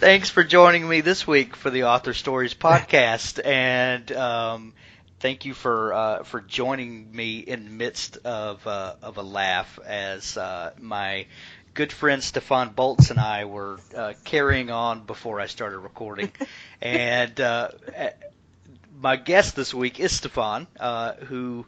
Thanks for joining me this week for the Author Stories podcast, and thank you for joining me in the midst of a laugh as my good friend Stefan Bolz and I were carrying on before I started recording, and my guest this week is Stefan, who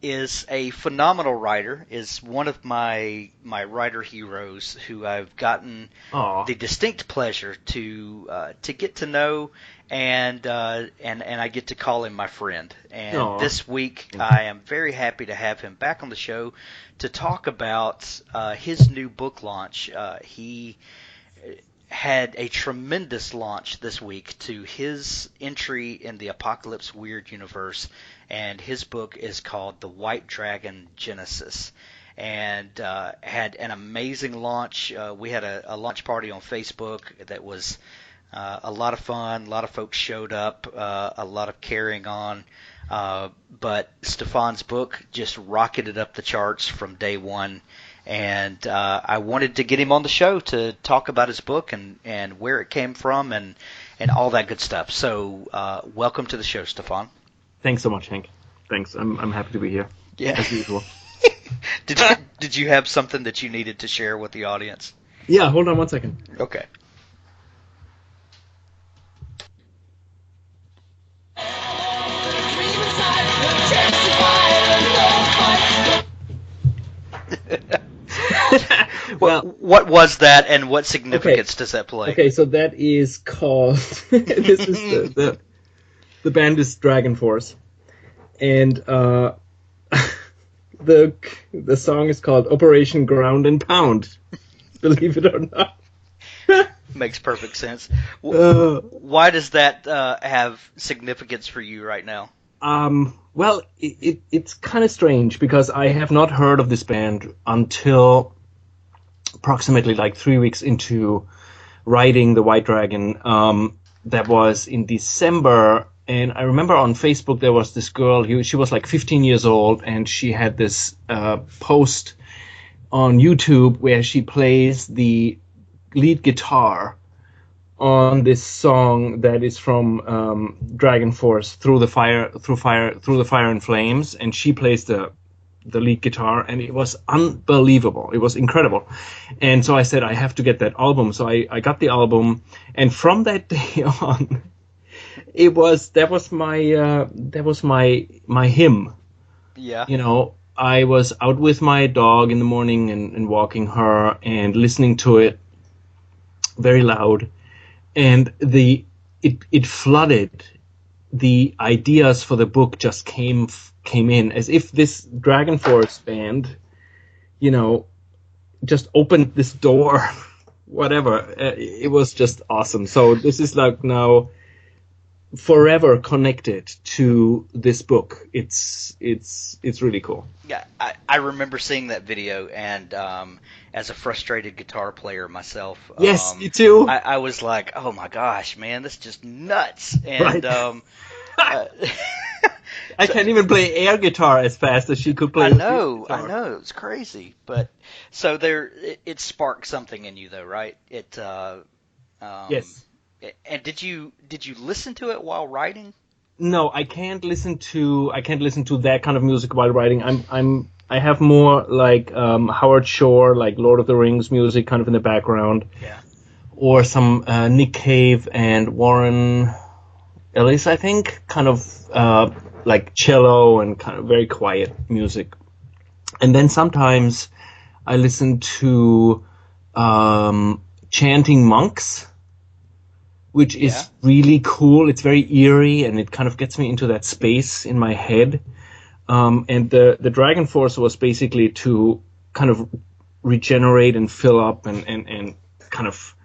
is a phenomenal writer, is one of my writer heroes who I've gotten the distinct pleasure to get to know, and I get to call him my friend. And this week I am very happy to have him back on the show to talk about his new book launch. He had a tremendous launch this week to his entry in the Apocalypse Weird universe, and his book is called The White Dragon Genesis, and had an amazing launch. We had a launch party on Facebook that was a lot of fun. A lot of folks showed up, a lot of carrying on, but Stefan's book just rocketed up the charts from day one. And I wanted to get him on the show to talk about his book and where it came from and all that good stuff. So welcome to the show, Stefan. Thanks so much, Hank. Thanks. I'm happy to be here. Yeah. As usual. Did you have something that you needed to share with the audience? Yeah, hold on one second. Okay. Well, what was that, and what significance does that play? Okay, so that is called. This is the band is Dragon Force, and the song is called Operation Ground and Pound. Believe it or not. Makes perfect sense. Why does that have significance for you right now? Well, it's kind of strange because I have not heard of this band until approximately like 3 weeks into writing The White Dragon. That was in December, and I remember on Facebook there was this girl, she was like 15 years old, and she had this post on YouTube where she plays the lead guitar on this song that is from Dragon Force, Through the Fire and Flames, and she plays the lead guitar, and it was unbelievable. It was incredible. And so I said, I have to get that album. So I got the album, and from that day on, that was my hymn. Yeah. You know, I was out with my dog in the morning and walking her and listening to it very loud. And it flooded. The ideas for the book just came in as if this Dragon Force band, just opened this door, whatever. It was just awesome. So this is like now forever connected to this book. It's really cool. Yeah, I remember seeing that video, and as a frustrated guitar player myself, yes, me too. I was like, oh my gosh, man, this is just nuts. And right. I can't even play air guitar as fast as she could play. I know, it's crazy. But so it sparked something in you, though, right? Yes. And did you listen to it while writing? No, I can't listen to that kind of music while writing. I have more like Howard Shore, like Lord of the Rings music, kind of in the background. Yeah. Or some Nick Cave and Warren Ellis, I think, kind of like cello and kind of very quiet music. And then sometimes I listen to chanting monks, which is really cool. It's very eerie, and it kind of gets me into that space in my head. And the Dragon Force was basically to kind of regenerate and fill up and kind of,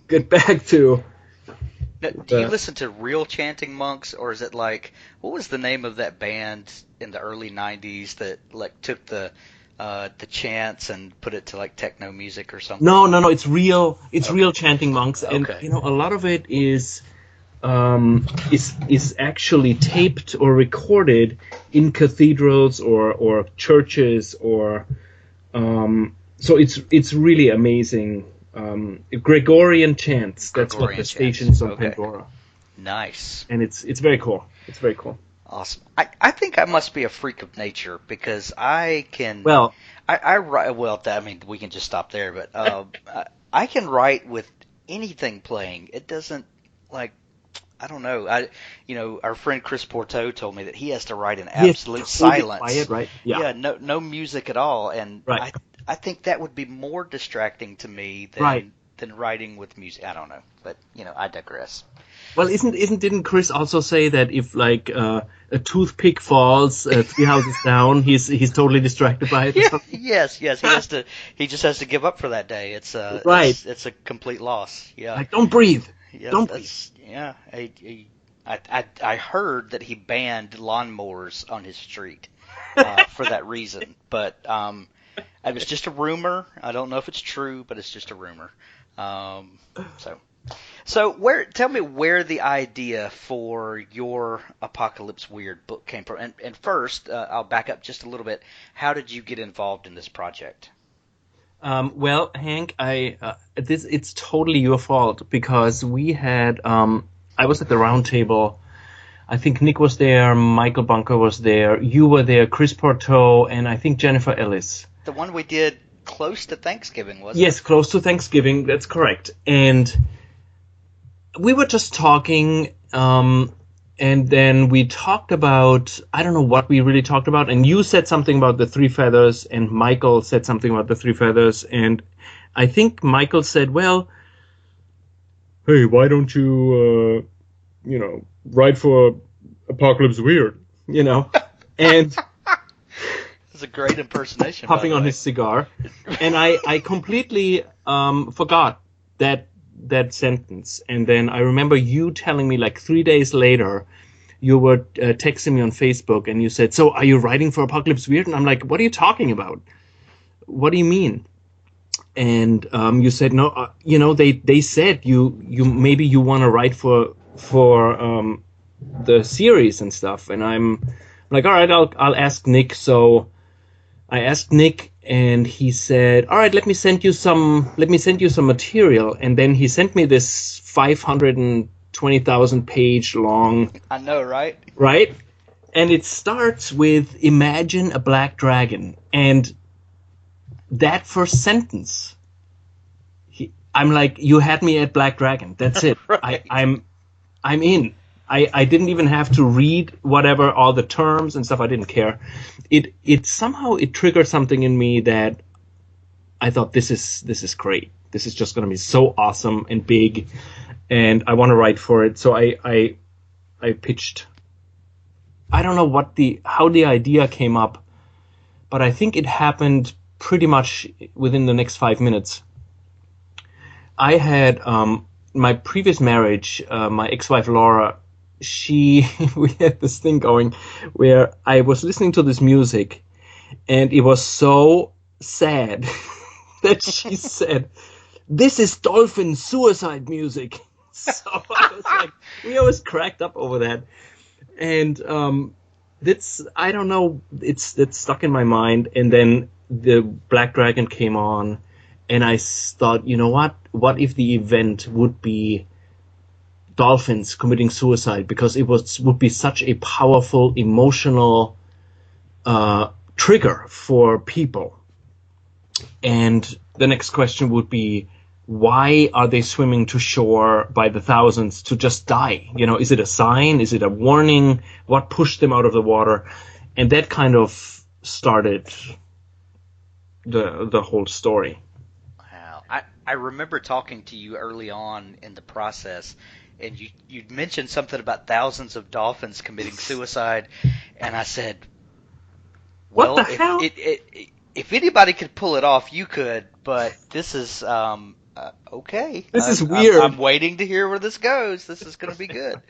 get back to. Now, do you listen to real chanting monks, or is it like, what was the name of that band in the early 90s that like took the chants and put it to like techno music or something? No, it's real. It's real chanting monks, and a lot of it is actually taped or recorded in cathedrals or churches or so it's really amazing Gregorian chants. That's what the Gregorian station chants. is on Okay. Pandora, Nice. and it's very cool. It's very cool. Awesome. I think I must be a freak of nature because I can Well, I write well. I mean, we can just stop there, but I can write with anything playing. It doesn't like I don't know. Our friend Chris Porto told me that he has to write in yes, absolute totally silence. quiet, right? Yeah, Yeah, no music at all, and right, I think that would be more distracting to me right. than writing with music. I don't know, but I digress. Well, didn't Chris also say that if like a toothpick falls 3 houses down, he's totally distracted by it or Yeah, something? yes. He just has to give up for that day. Right. It's a complete loss. Yeah. Like, don't breathe. Yes, Don't breathe. yeah. I heard that he banned lawnmowers on his street for that reason, but it was just a rumor. I don't know if it's true, but it's just a rumor. So tell me where the idea for your Apocalypse Weird book came from. And first, I'll back up just a little bit. How did you get involved in this project? Well, Hank, it's totally your fault because we had I was at the round table. I think Nick was there, Michael Bunker was there, you were there, Chris Porto, and I think Jennifer Ellis. The one we did close to Thanksgiving, wasn't it? Yes, close to Thanksgiving. That's correct. And we were just talking, and then we talked about, I don't know what we really talked about, and you said something about the three feathers, and Michael said something about the three feathers, and I think Michael said, well, hey, why don't you, write for Apocalypse Weird, and... It's a great impersonation. Puffing on his cigar, and I completely forgot that sentence. And then I remember you telling me like 3 days later, you were texting me on Facebook, and you said, "So are you writing for Apocalypse Weird?" And I'm like, "What are you talking about? What do you mean?" And you said, "No, they said you maybe you want to write for the series and stuff." And I'm like, "All right, I'll ask Nick." So I asked Nick, and he said, "All right, let me send you some material." And then he sent me this 520,000 page long. I know, right? Right, and it starts with "Imagine a black dragon," and that first sentence, I'm like, "You had me at black dragon. That's it. Right. I'm in." I didn't even have to read whatever all the terms and stuff. I didn't care. It somehow triggered something in me that I thought this is great. This is just going to be so awesome and big, and I want to write for it. So I pitched. I don't know how the idea came up, but I think it happened pretty much within the next 5 minutes. I had my previous marriage, my ex-wife Laura. We had this thing going where I was listening to this music, and it was so sad that she said, "This is dolphin suicide music." So I was like, we always cracked up over that, and I don't know, it's stuck in my mind. And then the Black Dragon came on, and I thought, you know what? What if the event would be dolphins committing suicide, because it would be such a powerful emotional trigger for people. And the next question would be, why are they swimming to shore by the thousands to just die? Is it a sign? Is it a warning? What pushed them out of the water? And that kind of started the whole story. Wow. I remember talking to you early on in the process, and you'd mentioned something about thousands of dolphins committing suicide, and I said, well, what the hell? If anybody could pull it off, you could, but this is okay. This is weird. I'm waiting to hear where this goes. This is going to be good.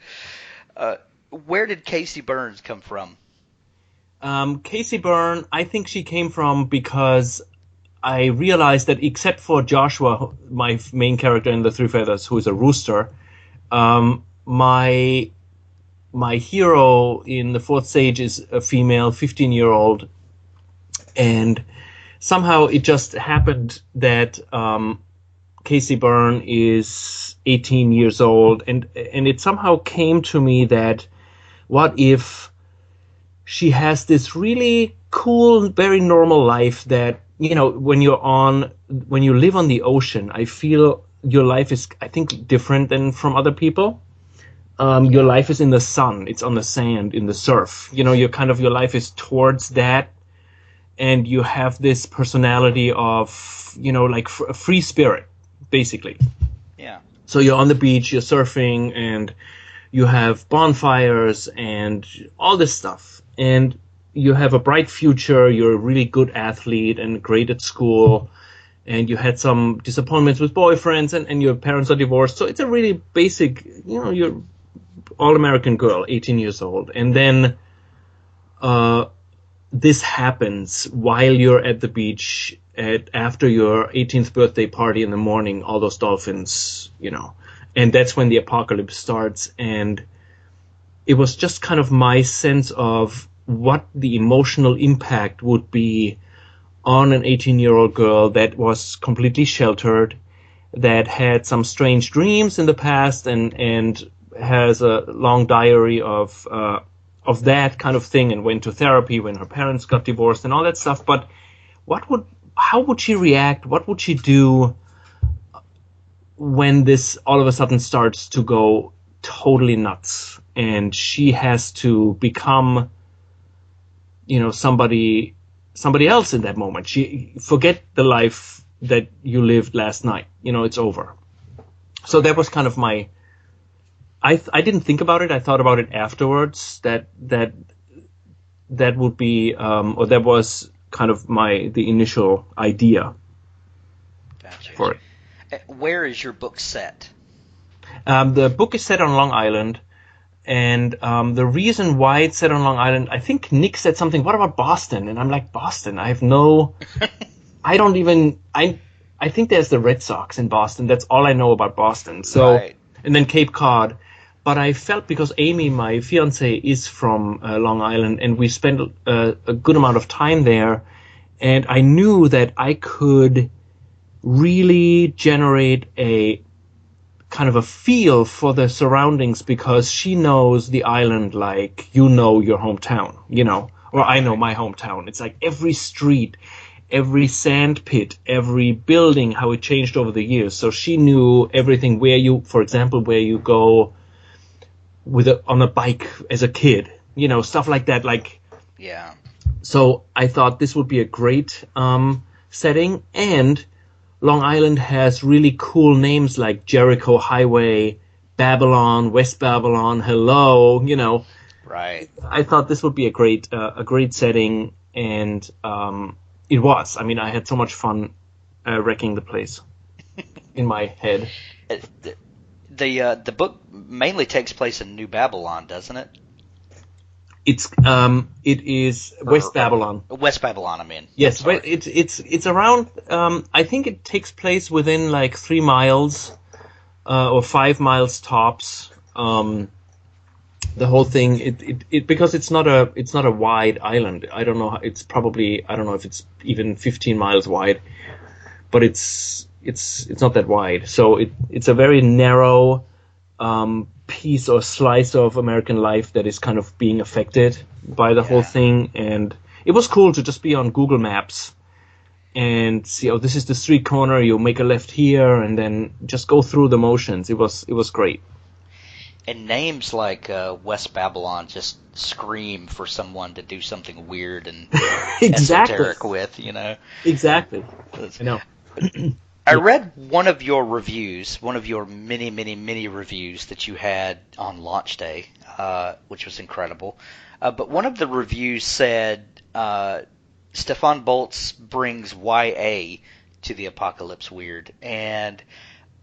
Where did Casey Burns come from? Casey Byrne, I think she came from because I realized that except for Joshua, my main character in the Three Feathers, who is a rooster, my hero in the fourth stage is a female 15-year-old, and somehow it just happened that Casey Byrne is 18 years old, and it somehow came to me that what if she has this really cool, very normal life that, when you live on the ocean, I feel your life is, I think, different than from other people. Your life is in the sun, it's on the sand, in the surf. Your life is towards that, and you have this personality of, like a free spirit, basically. Yeah. So you're on the beach, you're surfing, and you have bonfires and all this stuff. And you have a bright future, you're a really good athlete and great at school, and you had some disappointments with boyfriends, and your parents are divorced. So it's a really basic, you're all-American girl, 18 years old. And then this happens while you're at the beach after your 18th birthday party in the morning, all those dolphins, and that's when the apocalypse starts. And it was just kind of my sense of what the emotional impact would be on an 18-year-old girl that was completely sheltered, that had some strange dreams in the past, and has a long diary of that kind of thing, and went to therapy when her parents got divorced and all that stuff. But how would she react? What would she do when this all of a sudden starts to go totally nuts, and she has to become, somebody else in that moment? She forget the life that you lived last night. It's over. So that was kind of my. I didn't think about it. I thought about it afterwards. That would be, or that was kind of the initial idea. Gotcha. For it. Where is your book set? The book is set on Long Island, and the reason why it's set on Long Island, I think Nick said something. What about Boston? And I'm like, Boston? I have no. I don't even. I think there's the Red Sox in Boston. That's all I know about Boston. So, right. And then Cape Cod. But I felt, because Amy, my fiance, is from Long Island, and we spent a good amount of time there, and I knew that I could really generate a kind of a feel for the surroundings, because she knows the island like your hometown, or I know my hometown. It's like every street, every sand pit, every building, how it changed over the years. So she knew everything, for example, where you go on a bike as a kid, stuff like that. Yeah. So I thought this would be a great setting, and Long Island has really cool names like Jericho Highway, Babylon, West Babylon, hello, Right. I thought this would be a great setting, and it was. I mean, I had so much fun wrecking the place in my head. The book mainly takes place in New Babylon, doesn't it? It is West Babylon. West Babylon, I mean. Yes, it's around. I think it takes place within like 3 miles, or 5 miles tops. The whole thing, it because it's not a wide island. I don't know. I don't know if it's even 15 miles wide, but it's not that wide. So it's a very narrow piece or slice of American life that is kind of being affected by the whole thing. And it was cool to just be on Google Maps and see, this is the street corner, you make a left here, and then just go through the motions. It was great. And names like West Babylon just scream for someone to do something weird and exactly. esoteric with, Exactly. I know. I read one of your reviews, one of your many, many, many reviews that you had on launch day, which was incredible. But one of the reviews said Stefan Bolz brings YA to the apocalypse weird. And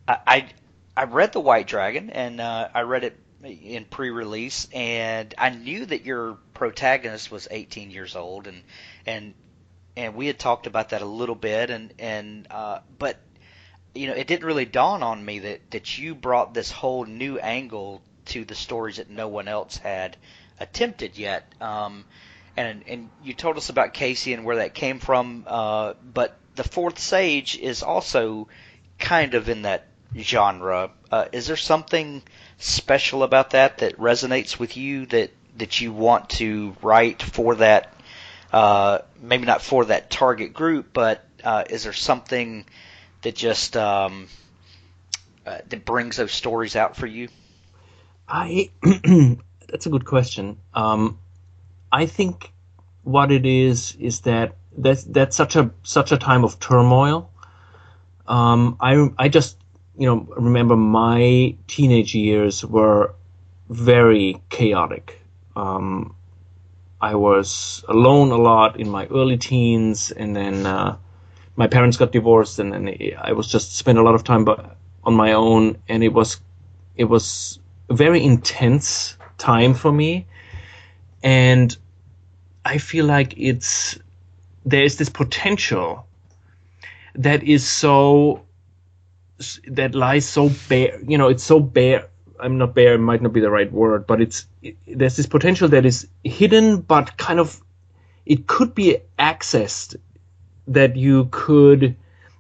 I read The White Dragon, and I read it in pre-release, and I knew that your protagonist was 18 years old, and we had talked about that a little bit, but it didn't really dawn on me that you brought this whole new angle to the stories that no one else had attempted yet. And you told us about Casey and where that came from, but the Fourth Sage is also kind of in that genre. Is there something special about that resonates with you that you want to write for that? Maybe not for that target group, but is there something that just that brings those stories out for you? That's a good question. I think what it is that that's such a time of turmoil. I just remember my teenage years were very chaotic. I was alone a lot in my early teens, and then my parents got divorced, and then I was just spent a lot of time on my own, and it was a very intense time for me, and I feel like there's this potential that lies so bare. It's so bare. I'm not bare. It might not be the right word, but there's this potential that is hidden, but kind of it could be accessed. That you could,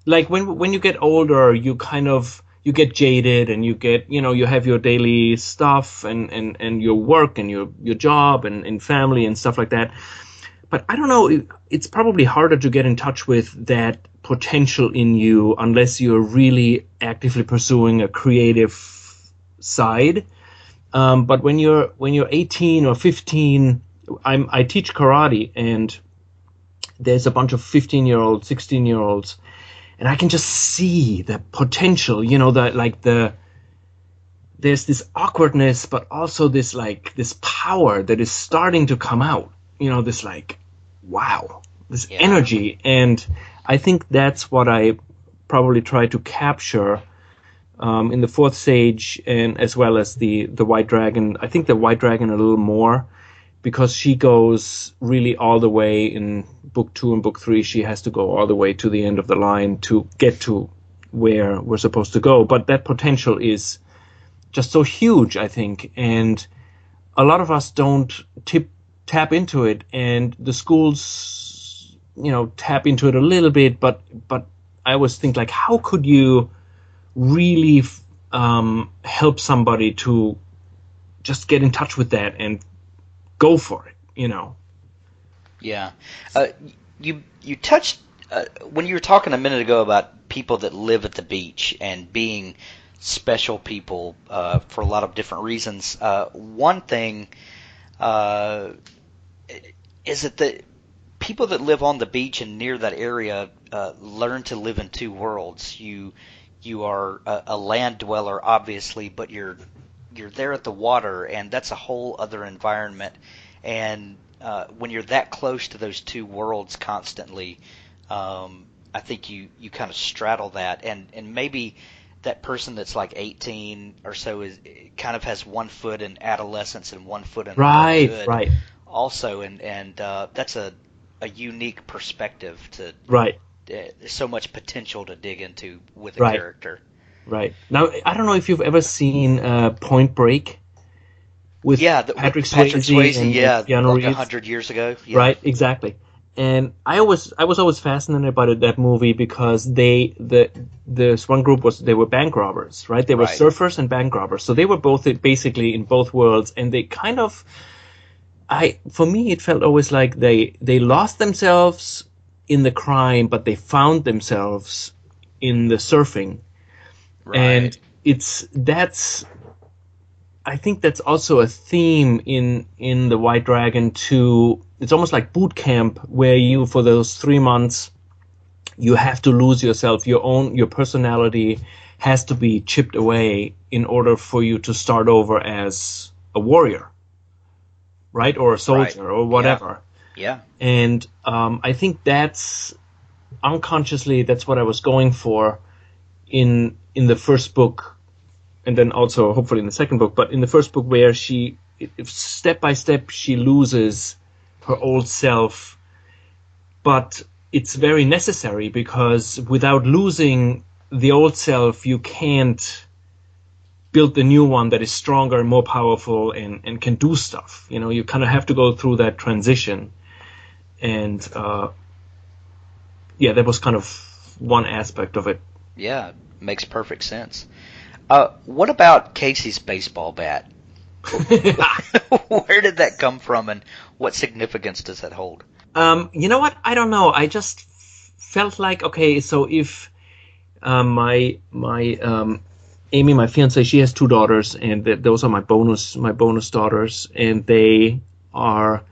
like when you get older, you get jaded, and you have your daily stuff and your work and your job and family and stuff like that. But I don't know, it's probably harder to get in touch with that potential in you unless you're really actively pursuing a creative side. But when you're 18 or 15, I teach karate, and there's a bunch of 15-year-olds, 16-year-olds, and I can just see the potential, there's this awkwardness, but also this power that is starting to come out, this wow, this energy. And I think that's what I probably try to capture in the fourth stage, and as well as the White Dragon. I think the White Dragon a little more, because she goes really all the way in book 2 and book 3. She has to go all the way to the end of the line to get to where we're supposed to go. But that potential is just so huge, I think. And a lot of us don't tap into it, and the schools, tap into it a little bit. But I always think, like, how could you really help somebody to just get in touch with that and go for it, Yeah. You touched when you were talking a minute ago about people that live at the beach and being special people for a lot of different reasons. One thing is that the people that live on the beach and near that area learn to live in two worlds. You are a land dweller, obviously, but you're there at the water, and that's a whole other environment. And when you're that close to those two worlds constantly, I think you kind of straddle that, and maybe that person that's like 18 or so kind of has one foot in adolescence and one foot in adulthood, right. Also, and that's a unique perspective to right. There's so much potential to dig into with a right. character. Right. Now, I don't know if you've ever seen Point Break with Patrick Swayze and Keanu Reeves. 100 years ago. Yeah. Right, exactly. And I was always fascinated by that movie because this one group they were bank robbers, right? They were surfers and bank robbers. So they were both basically in both worlds, and they kind of, for me, it felt always like they lost themselves in the crime, but they found themselves in the surfing. Right. And I think that's also a theme in the White Dragon too. It's almost like boot camp, where you, for those 3 months, you have to lose yourself. Your personality has to be chipped away in order for you to start over as a warrior, right? Or a soldier, or whatever. Yeah. And I think that's unconsciously, that's what I was going for in the first book, and then also hopefully in the second book. But in the first book, where step by step she loses her old self, but it's very necessary, because without losing the old self, you can't build the new one that is stronger and more powerful and can do stuff. You kind of have to go through that transition. And that was kind of one aspect of it. Yeah, Makes perfect sense. What about Casey's baseball bat? Where did that come from, and what significance does that hold? You know what? I don't know. I just felt like, okay, so if my Amy, my fiance, she has two daughters, and those are my bonus daughters, and they are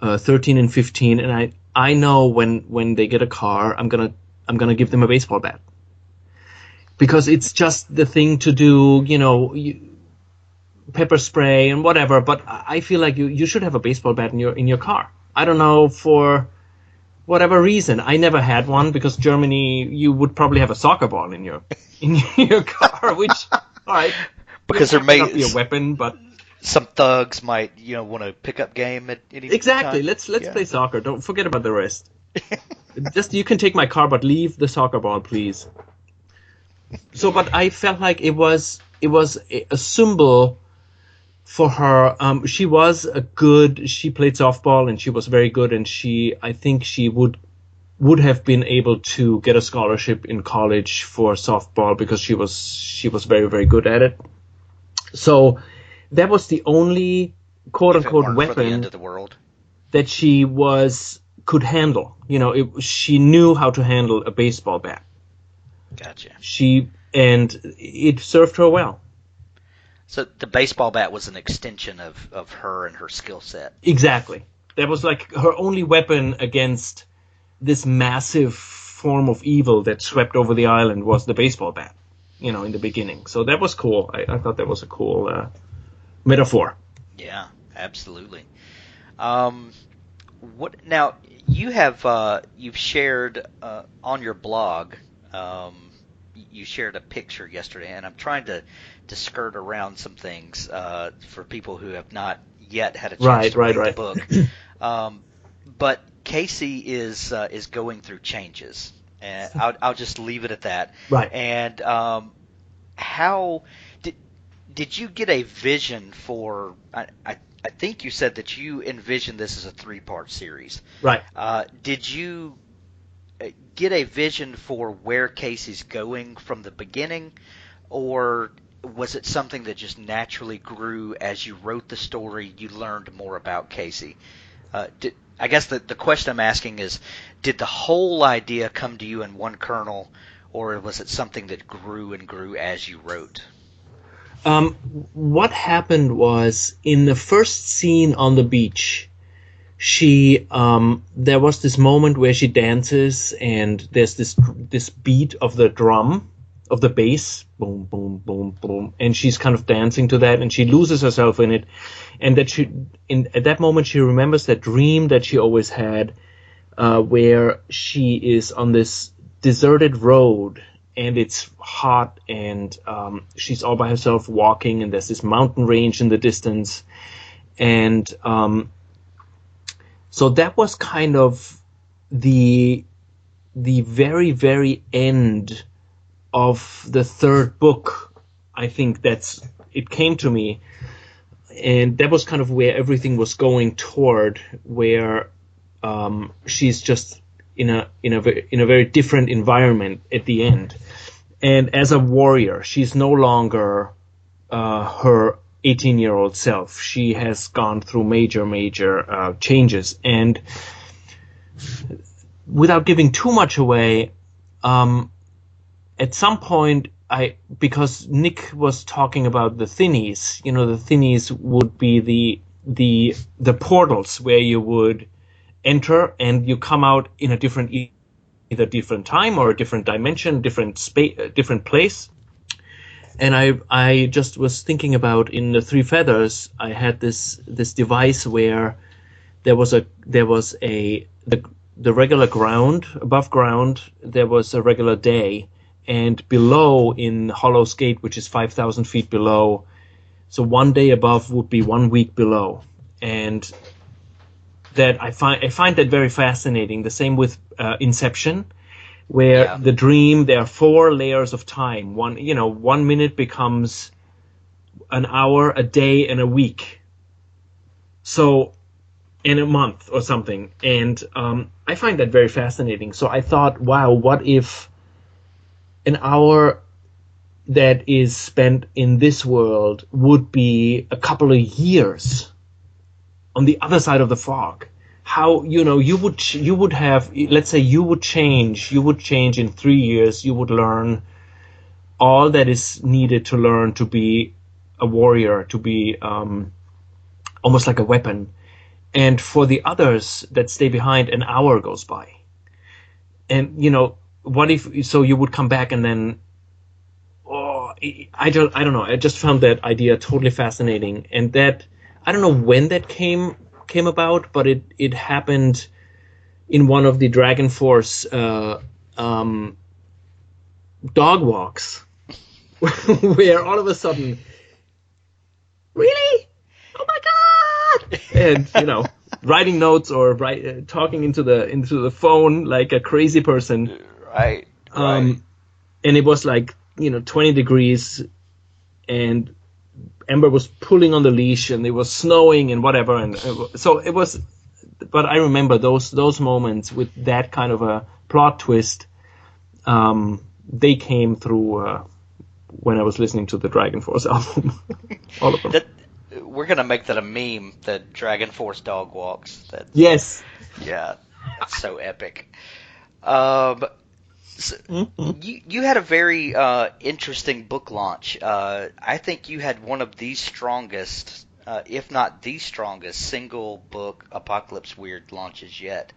13 and 15, and I know when they get a car, I'm gonna give them a baseball bat, because it's just the thing to do, pepper spray and whatever. But I feel like you should have a baseball bat in your car. I don't know, for whatever reason. I never had one, because Germany, you would probably have a soccer ball in your car, which, all right, because there may be a weapon, but some thugs might want to pick up game at any exactly. time. Let's play soccer. Don't forget about the rest. Just, you can take my car, but leave the soccer ball, please. So, but I felt like it was a symbol for her. She played softball, and she was very good, and I think she would have been able to get a scholarship in college for softball, because she was very, very good at it. So that was the only quote unquote weapon for the end of the world that she could handle. She knew how to handle a baseball bat. Gotcha. And it served her well. So the baseball bat was an extension of her and her skill set. Exactly. That was like her only weapon against this massive form of evil that swept over the island, was the baseball bat, in the beginning. So that was cool. I thought that was a cool metaphor. Yeah, absolutely. What now? You've shared on your blog. You shared a picture yesterday, and I'm trying to skirt around some things for people who have not yet had a chance to read the book. But Casey is going through changes, and I'll just leave it at that. Right. And how did you get a vision for? I think you said that you envisioned this as a 3-part series. Right. Did you get a vision for where Casey's going from the beginning, or was it something that just naturally grew as you wrote the story? You learned more about Casey. I guess the question I'm asking is, did the whole idea come to you in one kernel, or was it something that grew and grew as you wrote? What happened was, in the first scene on the beach, there was this moment where she dances, and there's this beat of the drum, of the bass, boom, boom, boom, boom, and she's kind of dancing to that, and she loses herself in it, and at that moment she remembers that dream that she always had, where she is on this deserted road, and it's hot, and she's all by herself walking, and there's this mountain range in the distance, and so that was kind of the very, very end of the third book. I think it came to me, and that was kind of where everything was going toward, where she's just in a very different environment at the end. And as a warrior, she's no longer her 18-year-old self. She has gone through major changes. And without giving too much away, at some point, because Nick was talking about the thinnies, the thinnies would be the portals where you would enter and you come out in a different, either different time or a different dimension, different space, different place. And I just was thinking about, in the Three Feathers, I had this device where there was the regular ground, above ground there was a regular day, and below, in Hollow's Gate, which is 5,000 feet below, so one day above would be 1 week below. And that I find that very fascinating. The same with Inception, where the dream, there are 4 layers of time. 1 minute becomes an hour, a day, and a week. So, in a month or something. And I find that very fascinating. So I thought, wow, what if an hour that is spent in this world would be a couple of years on the other side of the fog. How, you would have, let's say you would change in 3 years, you would learn all that is needed to learn to be a warrior, to be almost like a weapon. And for the others that stay behind, an hour goes by. And, what if, so you would come back and then, I don't know. I just found that idea totally fascinating. And that, I don't know when that came about, but it happened in one of the Dragon Force dog walks, where all of a sudden, really? Oh my God! And writing notes or talking into the phone like a crazy person. Right. And it was like 20 degrees, and Ember was pulling on the leash, and it was snowing and whatever, and so it was. But I remember those moments with that kind of a plot twist. They came through when I was listening to the Dragon Force album. All of them. We're gonna make that a meme. The Dragon Force dog walks. Yes. Yeah, that's so epic. So you had a very interesting book launch. I think you had one of the strongest, if not the strongest, single book Apocalypse Weird launches yet.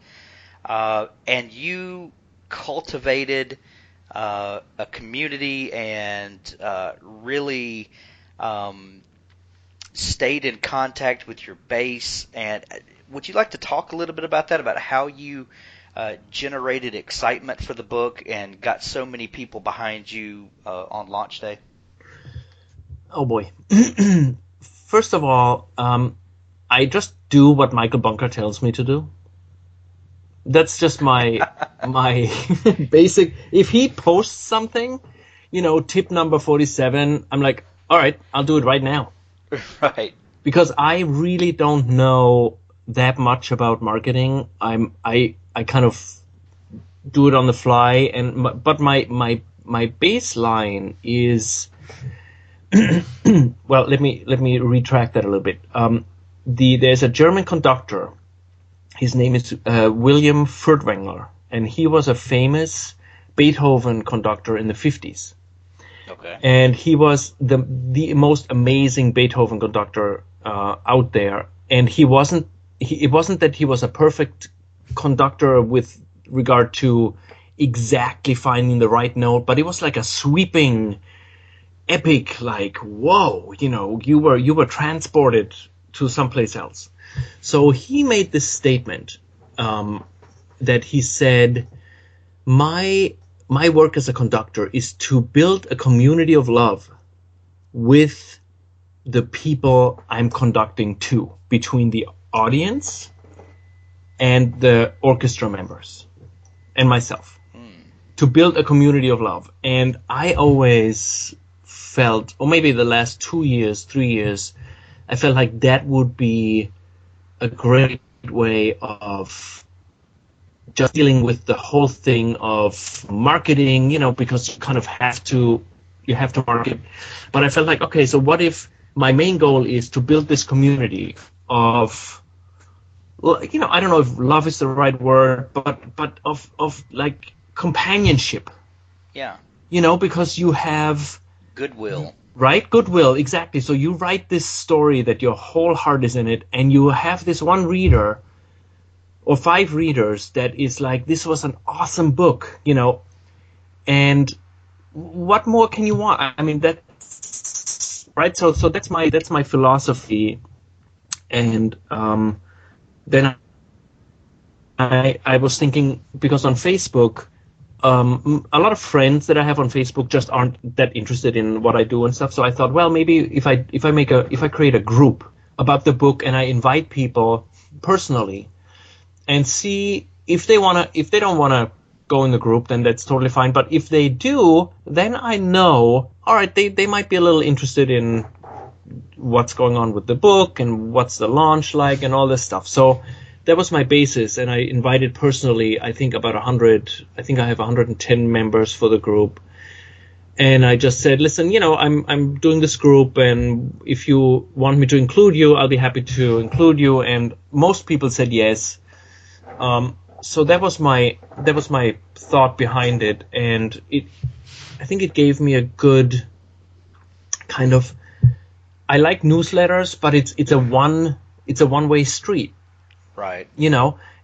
And you cultivated a community and really stayed in contact with your base. And would you like to talk a little bit about that, about how you generated excitement for the book and got so many people behind you on launch day? Oh boy. First of all, I just do what Michael Bunker tells me to do. That's just my basic. If he posts something, tip number 47, I'm like, all right, I'll do it right now. Right. Because I really don't know that much about marketing. I kind of do it on the fly, but my baseline is well. Let me retract that a little bit. There's a German conductor. His name is William Furtwängler, and he was a famous Beethoven conductor in the 50s. Okay. And he was the most amazing Beethoven conductor out there. And it wasn't that he was a perfect conductor with regard to exactly finding the right note, but it was like a sweeping, epic, like, whoa, you were transported to someplace else. So he made this statement that he said, my work as a conductor is to build a community of love with the people I'm conducting to, between the audience and the orchestra members and myself, to build a community of love. And I always felt, or maybe the last 2 years, 3 years, I felt like that would be a great way of just dealing with the whole thing of marketing, because you kind of have to market. But I felt like, okay, so what if my main goal is to build this community of, I don't know if love is the right word, but of like companionship. Yeah. Because you have goodwill. Right? Goodwill, exactly. So you write this story that your whole heart is in it, and you have this one reader or 5 readers that is like, this was an awesome book, and what more can you want? I mean, that's right. So that's my philosophy. And then I was thinking, because on Facebook, a lot of friends that I have on Facebook just aren't that interested in what I do and stuff. So I thought, well, maybe if I create a group about the book and I invite people personally and see if they don't wanna go in the group, then that's totally fine. But if they do, then I know, all right, they might be a little interested in what's going on with the book and what's the launch like and all this stuff. So that was my basis, and I invited personally, I think about 100. I think I have 110 members for the group, And I just said, listen, I'm doing this group, and if you want me to include you, I'll be happy to include you. And most people said yes. So that was my thought behind it, and I think it gave me a good kind of. I like newsletters, but it's a one-way street, Right.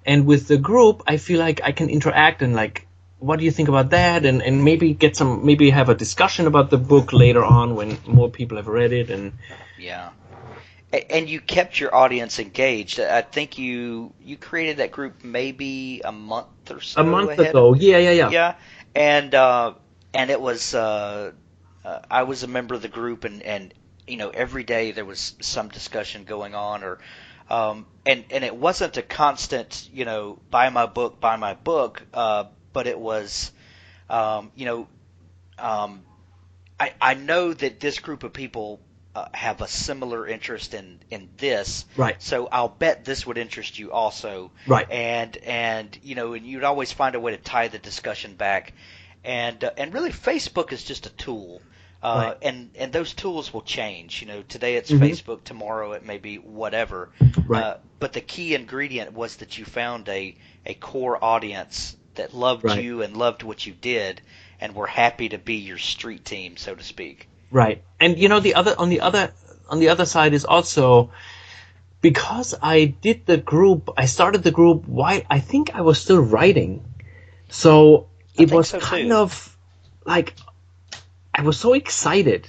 And with the group, I feel like I can interact and like, what do you think about that? And maybe have a discussion about the book later on when more people have read it. And yeah. And you kept your audience engaged. I think you created that group maybe a month or so a month ahead ago, of, yeah. yeah. And it was I was a member of the group, and every day there was some discussion going on, or and it wasn't a constant buy my book, but it was I know that this group of people have a similar interest in this, Right. so I'll bet this would interest you also, Right. And you'd always find a way to tie the discussion back, and really Facebook is just a tool, Right. and those tools will change. Today it's Mm-hmm. Facebook, tomorrow it may be whatever, Right. but the key ingredient was that you found a core audience that loved Right. you and loved what you did, and were happy to be your street team, so to speak. Right. And on the other side is also because I started the group while I think I was still writing. So it was so, kind too. of like I was so excited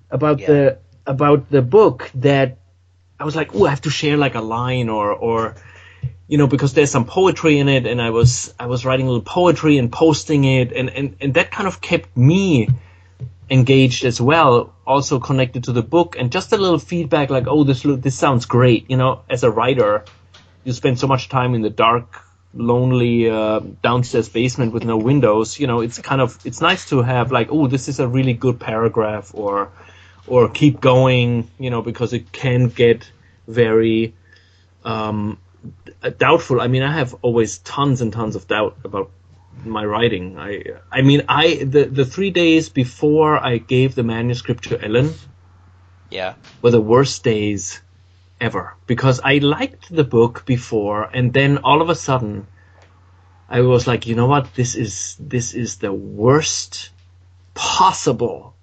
about Yeah. the book that I was like, "Oh, I have to share like a line or because there's some poetry in it, and I was writing a little poetry and posting it, and that kind of kept me engaged as well, also connected to the book, and just a little feedback like, oh, this sounds great. As a writer, you spend so much time in the dark, lonely downstairs basement with no windows. It's nice to have like, oh, this is a really good paragraph, or keep going, because it can get very doubtful. I mean, I have always tons and tons of doubt about my writing. The 3 days before I gave the manuscript to Ellen Yeah. were the worst days ever, because I liked the book before, and then all of a sudden I was like, you know what, this is the worst possible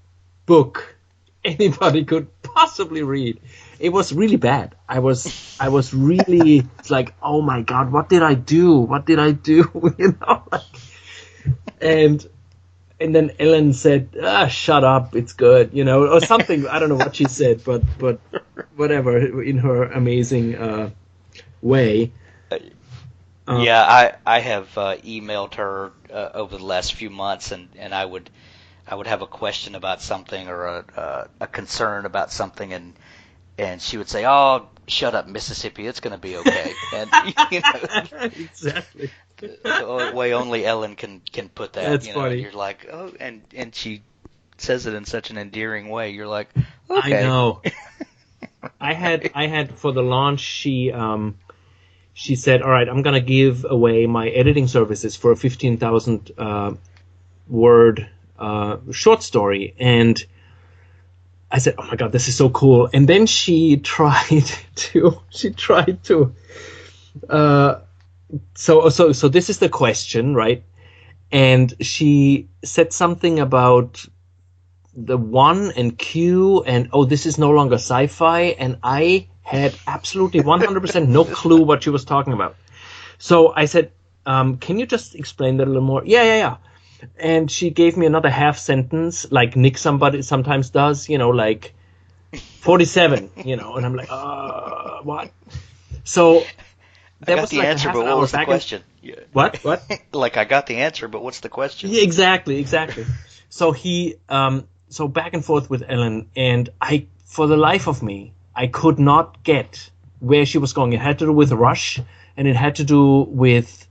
book anybody could possibly read. It was really bad. I was really, it's like, oh my God, what did I do? And then Ellen said, shut up, it's good, or something. I don't know what she said, but whatever, in her amazing way. Yeah, I have emailed her over the last few months, and I would have a question about something, or a concern about something, and she would say, "Oh, shut up, Mississippi, it's going to be okay." And Exactly. the way only Ellen can put that. That's funny. And you're like, oh, and she says it in such an endearing way. You're like, okay. I know. I had for the launch, she said, all right, I'm going to give away my editing services for a 15,000 word short story. And I said, oh my God, this is so cool. And then she tried to so this is the question, right? And she said something about the one and Q, and this is no longer sci-fi, and I had absolutely 100% no clue what she was talking about. So I said, can you just explain that a little more? Yeah. And she gave me another half sentence, like Nick sometimes does, like 47, and I'm like, what? So I got the answer, but what was the question? What? Like, I got the answer, but what's the question? Yeah, exactly. So so back and forth with Ellen, and for the life of me, I could not get where she was going. It had to do with Rush, and it had to do with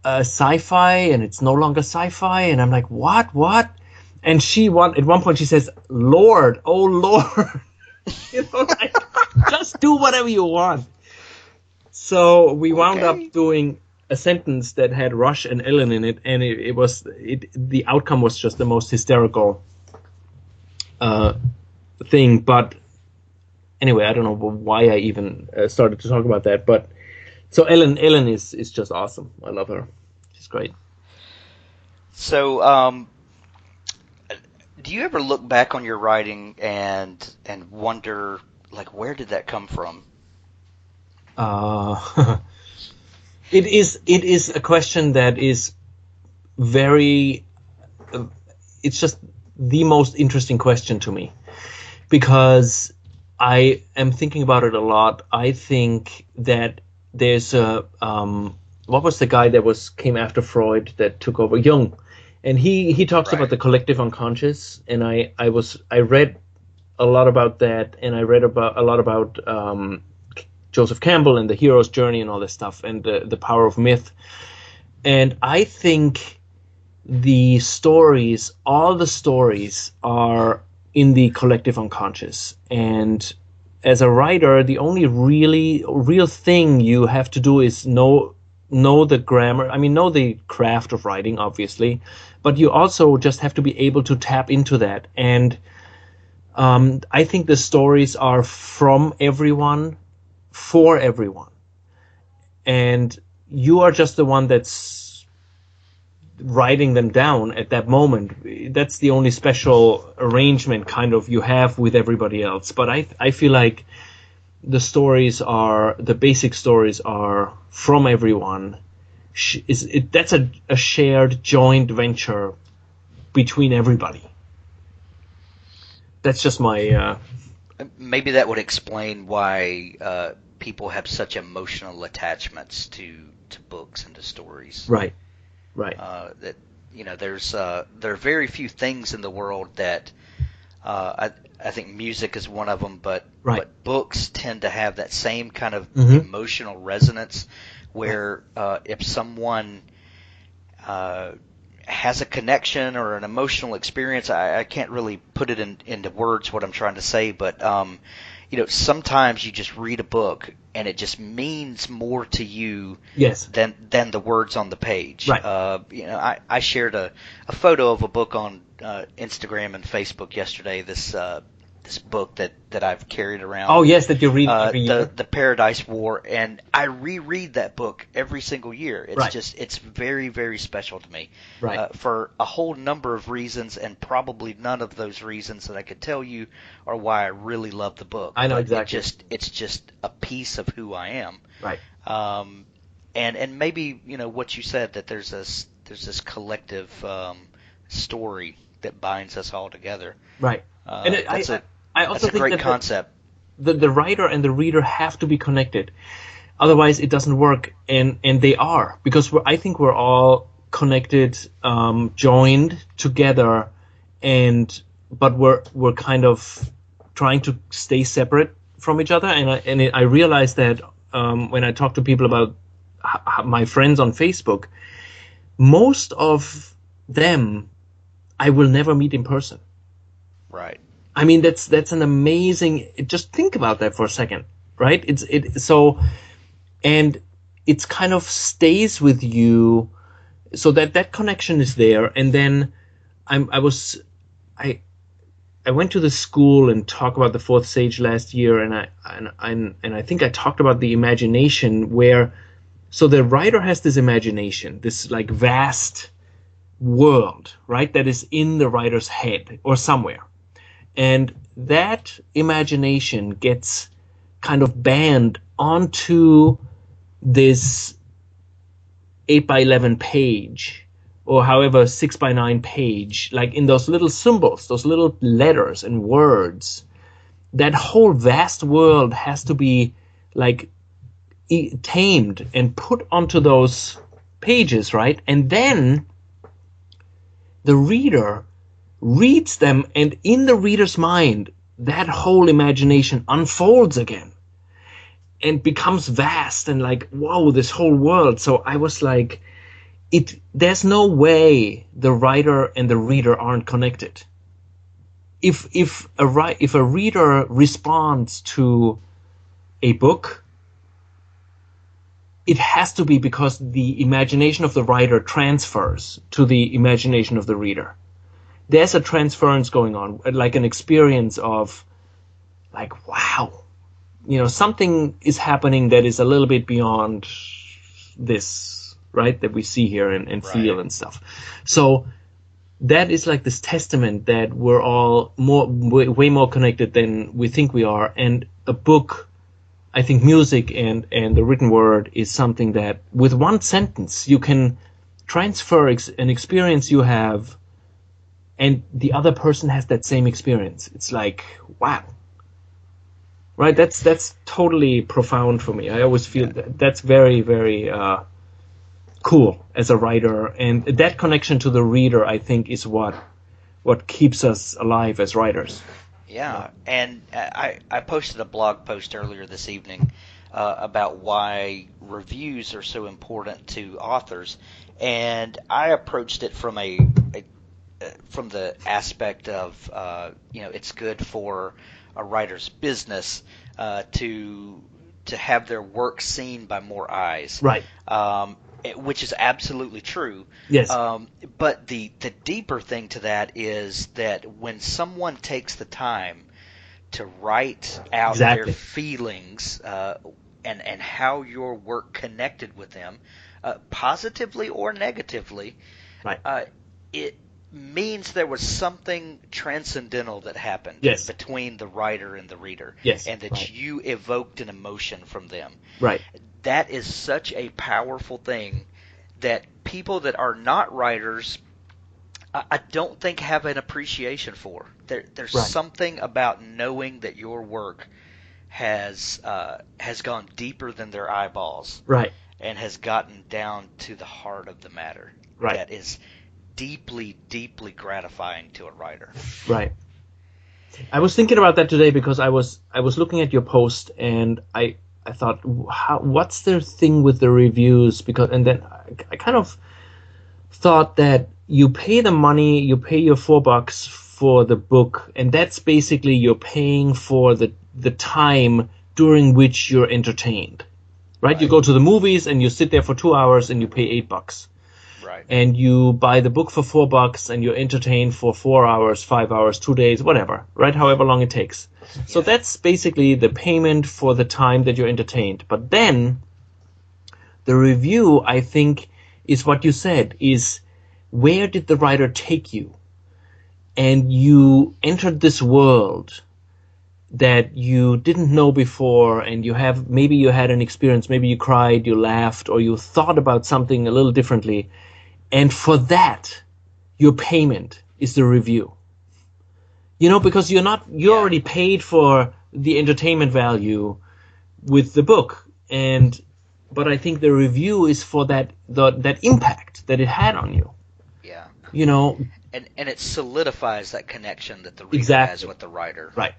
sci-fi, and it's no longer sci-fi, and I'm like, what? And at one point she says, Lord, oh Lord, just do whatever you want. So we wound up doing a sentence that had Rush and Ellen in it, and the outcome was just the most hysterical thing. But anyway, I don't know why I even started to talk about that. But so Ellen is just awesome. I love her. She's great. So, do you ever look back on your writing and wonder, like, where did that come from? It is a question that is very. It's just the most interesting question to me, because I am thinking about it a lot. I think that there's a what was the guy that came after Freud that took over? Jung, and he talks Right. about the collective unconscious, and I read a lot about that, and I read about a lot about Joseph Campbell and the hero's journey and all this stuff, and the power of myth. And I think all the stories are in the collective unconscious. And as a writer, the only real thing you have to do is know the grammar. I mean, know the craft of writing, obviously, but you also just have to be able to tap into that. And I think the stories are from everyone, for everyone. And you are just the one that's writing them down at that moment. That's the only special arrangement kind of you have with everybody else. But I feel like the basic stories are from everyone. That's a shared, joint venture between everybody. That's just my... Maybe that would explain why people have such emotional attachments to books and to stories. Right. That there are very few things in the world that I think music is one of them, but books tend to have that same kind of emotional resonance where if someone has a connection or an emotional experience, I can't really put it into words what I'm trying to say, but sometimes you just read a book and it just means more to you than the words on the page. Right. I shared a photo of a book on Instagram and Facebook yesterday. This book that I've carried around. Oh yes, that you read every year. The Paradise War, and I reread that book every single year. It's it's very, very special to me. Right. For a whole number of reasons, and probably none of those reasons that I could tell you are why I really love the book. I know, but exactly. It's just a piece of who I am. Right. And maybe what you said, that there's this collective story that binds us all together. Right. And I also that's a great think concept. The writer and the reader have to be connected, otherwise it doesn't work. And they are, because I think we're all connected, joined together, but we're kind of trying to stay separate from each other. And I realize that when I talk to people about my friends on Facebook, most of them I will never meet in person. Right. I mean, that's an amazing. Just think about that for a second, right? And it's kind of stays with you, so that connection is there. And then I went to the school and talked about the fourth stage last year, and I think I talked about the imagination, so the writer has this imagination, this like vast world, right, that is in the writer's head or somewhere. And that imagination gets kind of banned onto this 8x11 page, or however 6x9 page, like in those little symbols, those little letters and words. That whole vast world has to be like tamed and put onto those pages, right? And then the reader reads them, and in the reader's mind, that whole imagination unfolds again and becomes vast and like, whoa, this whole world. So I was like, there's no way the writer and the reader aren't connected. If a reader responds to a book, it has to be because the imagination of the writer transfers to the imagination of the reader. There's a transference going on, like an experience of, like, wow, something is happening that is a little bit beyond this, right, that we see here and feel and stuff. So that is like this testament that we're all way more connected than we think we are. And a book, I think music and the written word is something that with one sentence you can transfer an experience you have, and the other person has that same experience. It's like, wow. Right? That's totally profound for me. I always feel that's very, very cool as a writer. And that connection to the reader, I think, is what keeps us alive as writers. Yeah, and I posted a blog post earlier this evening about why reviews are so important to authors, and I approached it from from the aspect of it's good for a writer's business to have their work seen by more eyes, right? Which is absolutely true. Yes. But the deeper thing to that is that when someone takes the time to write out their feelings and how your work connected with them, positively or negatively, right. It means there was something transcendental that happened between the writer and the reader, and that you evoked an emotion from them. Right. That is such a powerful thing that people that are not writers, I don't think have an appreciation for. There's something about knowing that your work has gone deeper than their eyeballs, right, and has gotten down to the heart of the matter. Right. That is deeply, deeply gratifying to a writer. Right. I was thinking about that today because I was looking at your post and I thought, what's their thing with the reviews? And then I kind of thought that you pay the money, you pay your $4 for the book, and that's basically you're paying for the time during which you're entertained, right? You go to the movies and you sit there for 2 hours and you pay $8. Right. And you buy the book for $4 and you're entertained for 4 hours, 5 hours, 2 days, whatever, right? However long it takes. Yeah. So that's basically the payment for the time that you're entertained. But then the review, I think, is what you said, is where did the writer take you? And you entered this world that you didn't know before, and maybe you had an experience, maybe you cried, you laughed, or you thought about something a little differently. And for that, your payment is the review. Because you already paid for the entertainment value with the book. But I think the review is for that impact that it had on you. Yeah. And it solidifies that connection that the reader has with the writer. Right.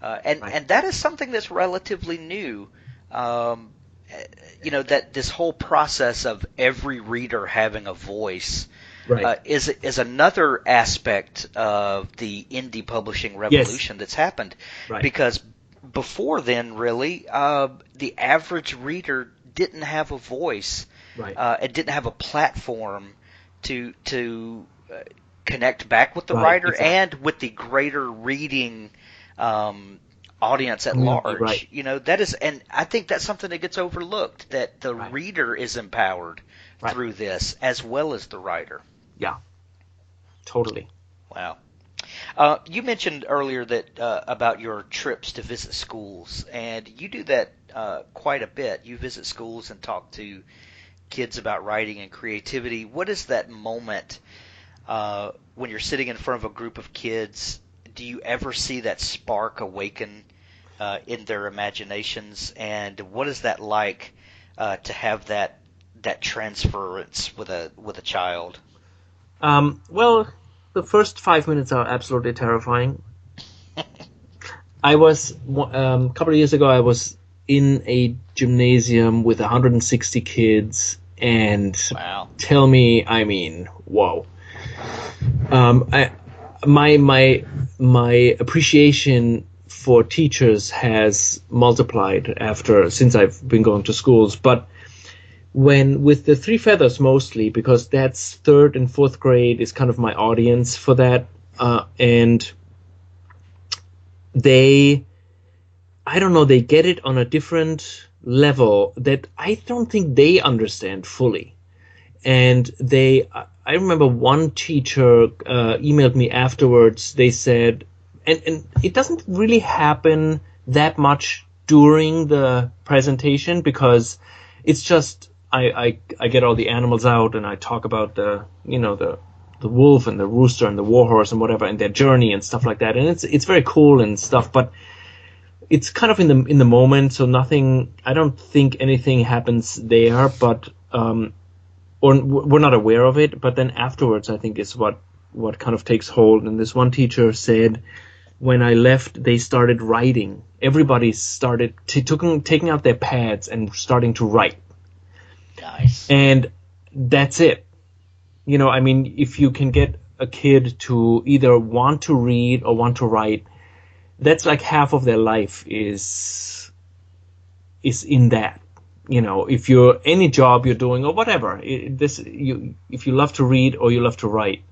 And that is something that's relatively new. That this whole process of every reader having a voice is another aspect of the indie publishing revolution that's happened. Right. Because before then, really, the average reader didn't have a voice. Right. It didn't have a platform to connect back with the writer and with the greater reading audience at large. Right. That is, and I think that's something that gets overlooked, that the reader is empowered through this as well as the writer. Yeah, totally. Wow. You mentioned earlier that about your trips to visit schools, and you do that quite a bit. You visit schools and talk to kids about writing and creativity. What is that moment when you're sitting in front of a group of kids? Do you ever see that spark awaken in their imaginations? And what is that like to have that transference with a child? Well, the first 5 minutes are absolutely terrifying. I was a couple of years ago. I was in a gymnasium with 160 kids, and tell me, I mean, whoa. My appreciation for teachers has multiplied since I've been going to schools. But when with the Three Feathers mostly, because that's third and fourth grade is kind of my audience for that, and they, I don't know, they get it on a different level that I don't think they understand fully. And I remember one teacher emailed me afterwards. They said, and it doesn't really happen that much during the presentation, because it's just I get all the animals out and I talk about the wolf and the rooster and the warhorse and whatever and their journey and stuff like that, and it's very cool and stuff, but it's kind of in the moment, so nothing. I don't think anything happens there, but or we're not aware of it. But then afterwards, I think is what kind of takes hold. And this one teacher said, when I left, they started writing. Everybody started taking out their pads and starting to write. Nice. And that's it. I mean, if you can get a kid to either want to read or want to write, that's like half of their life is in that. If you're any job you're doing or whatever, if you love to read or you love to write,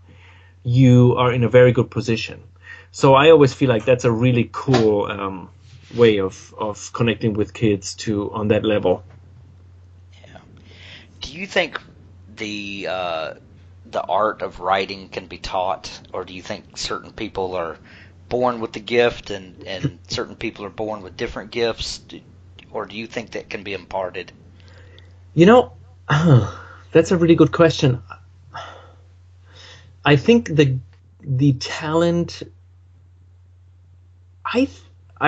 you are in a very good position. So I always feel like that's a really cool way of connecting with kids on that level. Yeah. Do you think the art of writing can be taught, or do you think certain people are born with the gift and certain people are born with different gifts, or do you think that can be imparted? That's a really good question. I think the talent, I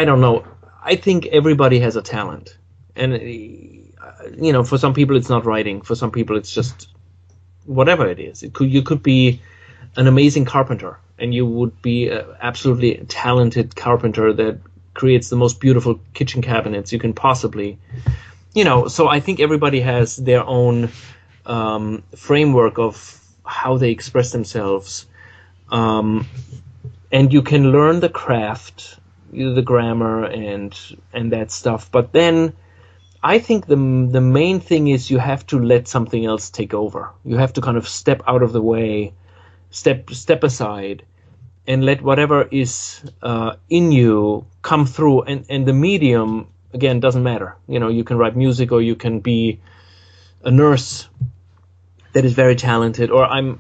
don't know. I think everybody has a talent, and for some people it's not writing. For some people it's just whatever it is. You could be an amazing carpenter, and you would be an absolutely talented carpenter that creates the most beautiful kitchen cabinets you can possibly. So I think everybody has their own framework of how they express themselves, and you can learn the craft, the grammar, and that stuff. But then I think the main thing is you have to let something else take over. You have to kind of step out of the way, step aside, and let whatever is in you come through. And the medium, again, doesn't matter. You can write music, or you can be a nurse that is very talented, or I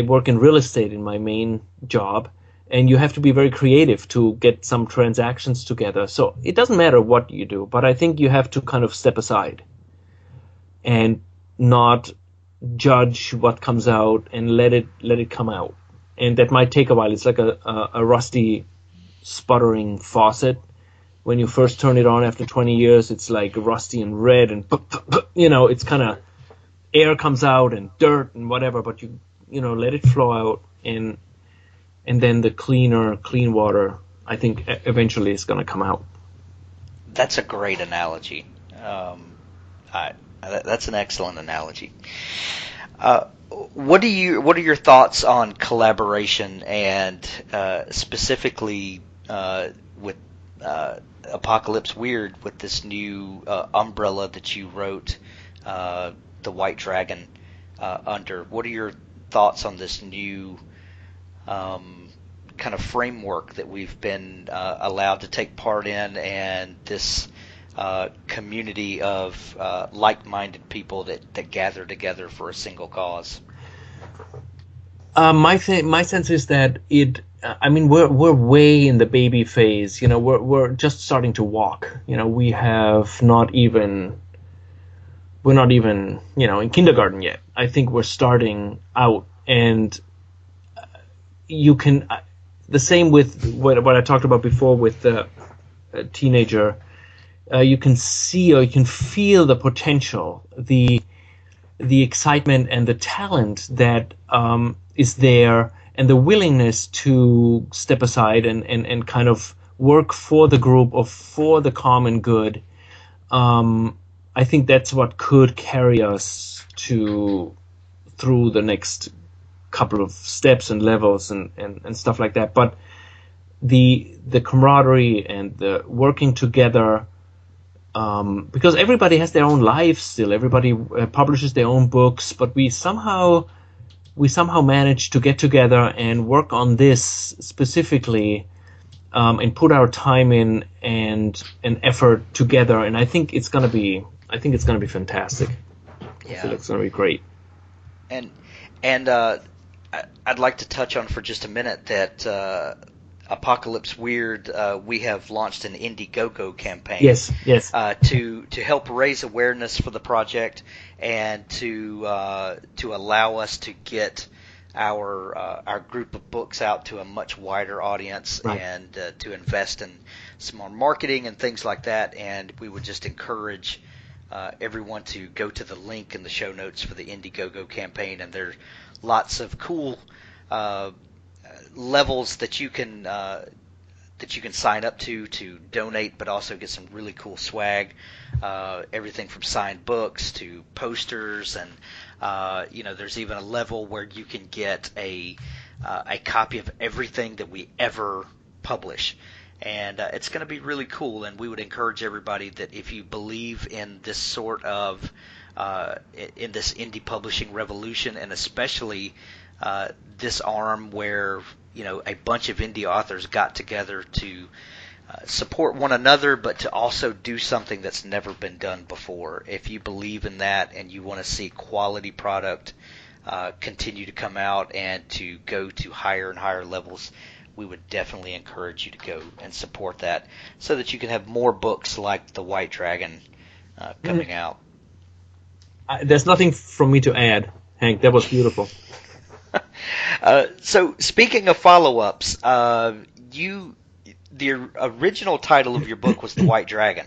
work in real estate in my main job, and you have to be very creative to get some transactions together. So it doesn't matter what you do, but I think you have to kind of step aside and not judge what comes out and let it come out. And that might take a while. It's like a rusty, sputtering faucet. When you first turn it on after 20 years, it's like rusty and red, and it's kind of air comes out and dirt and whatever. But you let it flow out, and then the clean water, I think, eventually is going to come out. That's a great analogy. That's an excellent analogy. What are your thoughts on collaboration, and specifically with Apocalypse Weird, with this new umbrella that you wrote, the White Dragon under? What are your thoughts on this new kind of framework that we've been allowed to take part in, and this community of like-minded people that gather together for a single cause? My sense is that we're way in the baby phase. We're just starting to walk. We're not even in kindergarten yet. I think we're starting out, and you can the same with what I talked about before with the teenager. You can see, or you can feel the potential, the excitement and the talent that is there, and the willingness to step aside and kind of work for the group or for the common good. I think that's what could carry us through the next couple of steps and levels and stuff like that. But the camaraderie and the working together because everybody has their own lives still. Everybody publishes their own books, but we somehow managed to get together and work on this specifically, and put our time in and effort together. And I think it's gonna be fantastic. Yeah. I feel it's gonna be great. And I'd like to touch on for just a minute that Apocalypse Weird, we have launched an Indiegogo campaign. Yes. To help raise awareness for the project and to allow us to get our group of books out to a much wider audience, right. And to invest in some more marketing and things like that. And we would just encourage everyone to go to the link in the show notes for the Indiegogo campaign, and there's lots of cool levels that you can sign up to donate, but also get some really cool swag. Everything from signed books to posters, and there's even a level where you can get a copy of everything that we ever publish. And it's going to be really cool, and we would encourage everybody that if you believe in this sort of in this indie publishing revolution, and especially this arm where a bunch of indie authors got together to support one another, but to also do something that's never been done before. If you believe in that and you want to see quality product continue to come out and to go to higher and higher levels, we would definitely encourage you to go and support that so that you can have more books like The White Dragon coming out. There's nothing from me to add, Hank. That was beautiful. So speaking of follow-ups, the original title of your book was The White Dragon,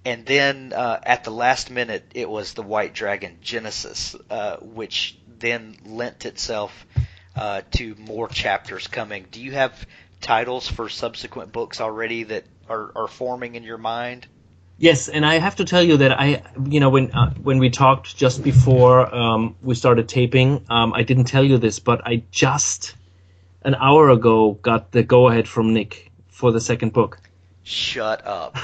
and then at the last minute it was The White Dragon Genesis, which then lent itself to more chapters coming. Do you have titles for subsequent books already that are forming in your mind? Yes, and I have to tell you that when we talked just before we started taping, I didn't tell you this, but I just an hour ago got the go-ahead from Nick for the second book. Shut up.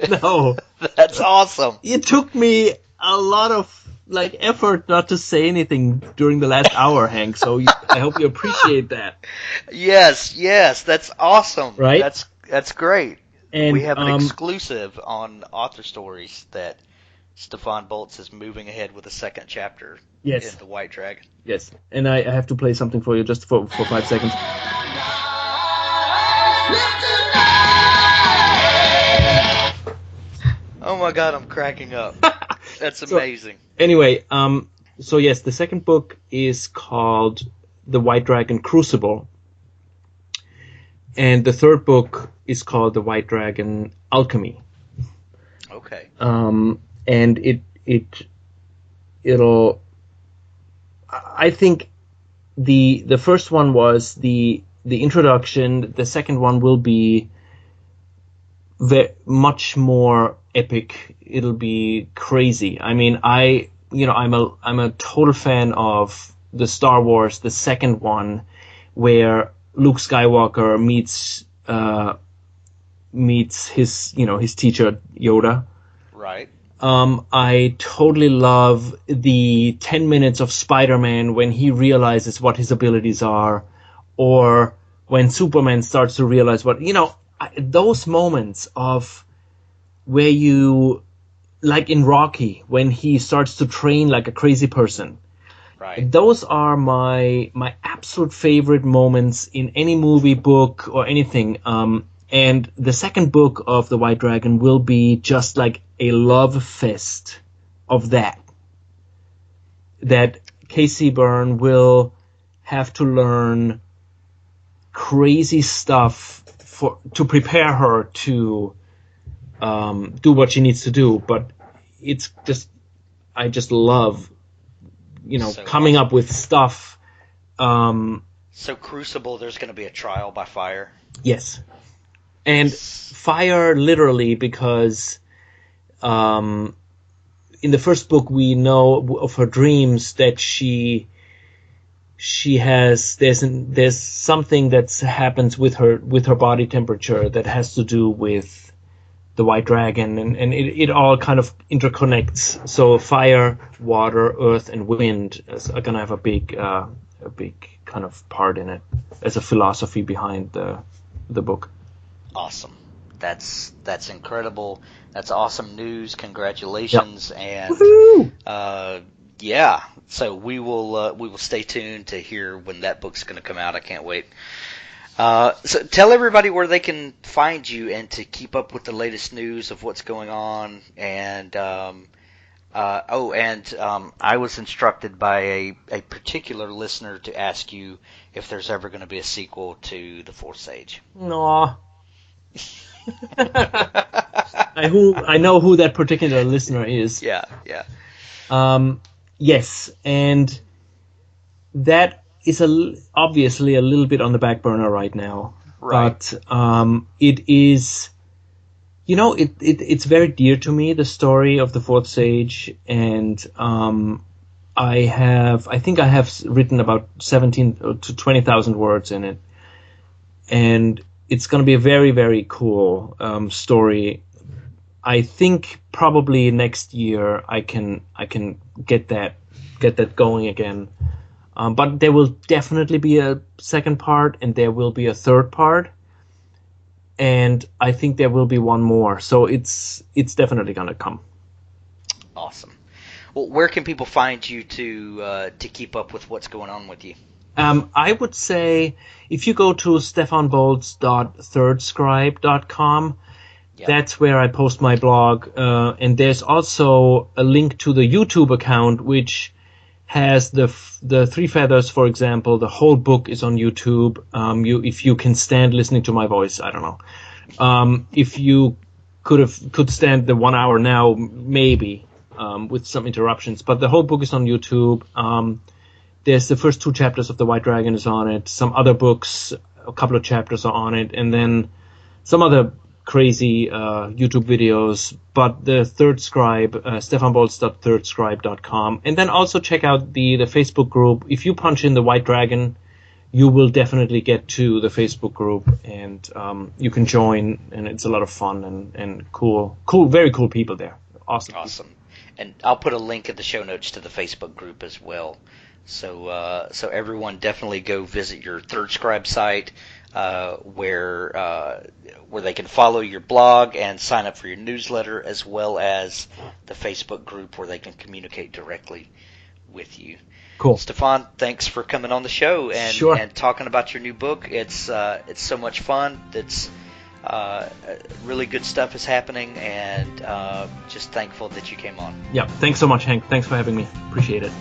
No. That's awesome. It took me a lot of effort not to say anything during the last hour, Hank, so I hope you appreciate that. Yes, that's awesome. Right? That's great. And we have an exclusive on Author Stories that Stefan Bolz is moving ahead with a second chapter in The White Dragon. Yes, and I have to play something for you just for 5 seconds. Oh my God, I'm cracking up. That's amazing. Anyway, so yes, the second book is called The White Dragon Crucible. And the third book is called The White Dragon Alchemy. Okay. And it'll. I think the first one was the introduction. The second one will be much more epic. It'll be crazy. I mean, I'm a total fan of the Star Wars, the second one, where Luke Skywalker meets his teacher Yoda. Right. I totally love the 10 minutes of Spider-Man when he realizes what his abilities are, or when Superman starts to realize those moments of where you, like in Rocky, when he starts to train like a crazy person. Right. Those are my absolute favorite moments in any movie, book, or anything. And the second book of The White Dragon will be just like a love fest of that. That Casey Byrne will have to learn crazy stuff to prepare her to do what she needs to do. But it's just, I just love, coming up with stuff. So Crucible, there's going to be a trial by fire? Yes. And fire literally, because in the first book we know of her dreams that she has there's something that happens with her body temperature that has to do with the White Dragon, and it all kind of interconnects. So fire, water, earth, and wind are going to have a big kind of part in it as a philosophy behind the book. Awesome. That's incredible. That's awesome news. Congratulations. Yep. And yeah, so we will stay tuned to hear when that book's going to come out. I can't wait. So tell everybody where they can find you and to keep up with the latest news of what's going on. And I was instructed by a particular listener to ask you if there's ever going to be a sequel to The Fourth Sage. No. I know who that particular listener is. Yeah. Yes, and that is obviously a little bit on the back burner right now. Right. But it is, it's very dear to me, the story of the Fourth Sage, and I think I have written about 17 to 20,000 words in it, and it's going to be a very, very cool story. I think probably next year I can get that going again. But there will definitely be a second part, and there will be a third part, and I think there will be one more. So it's definitely going to come. Awesome. Well, where can people find you to keep up with what's going on with you? I would say if you go to stefanbolz.thirdscribe.com, yep. That's where I post my blog, and there's also a link to the YouTube account, which has the Three Feathers, for example. The whole book is on YouTube. If you can stand listening to my voice, I don't know. If you could stand the 1 hour now, maybe with some interruptions, but the whole book is on YouTube. There's the first 2 chapters of The White Dragon is on it. Some other books, a couple of chapters are on it, and then some other crazy YouTube videos. But the Third Scribe, stefanbolz.thirdscribe.com, and then also check out the Facebook group. If you punch in The White Dragon, you will definitely get to the Facebook group, and you can join, and it's a lot of fun and cool, very cool people there. Awesome. And I'll put a link in the show notes to the Facebook group as well. So everyone definitely go visit your Third Scribe site, where they can follow your blog and sign up for your newsletter, as well as the Facebook group where they can communicate directly with you. Cool. Stefan, thanks for coming on the show and talking about your new book. It's so much fun. It's really good stuff is happening, and just thankful that you came on. Yeah, thanks so much, Hank. Thanks for having me. Appreciate it.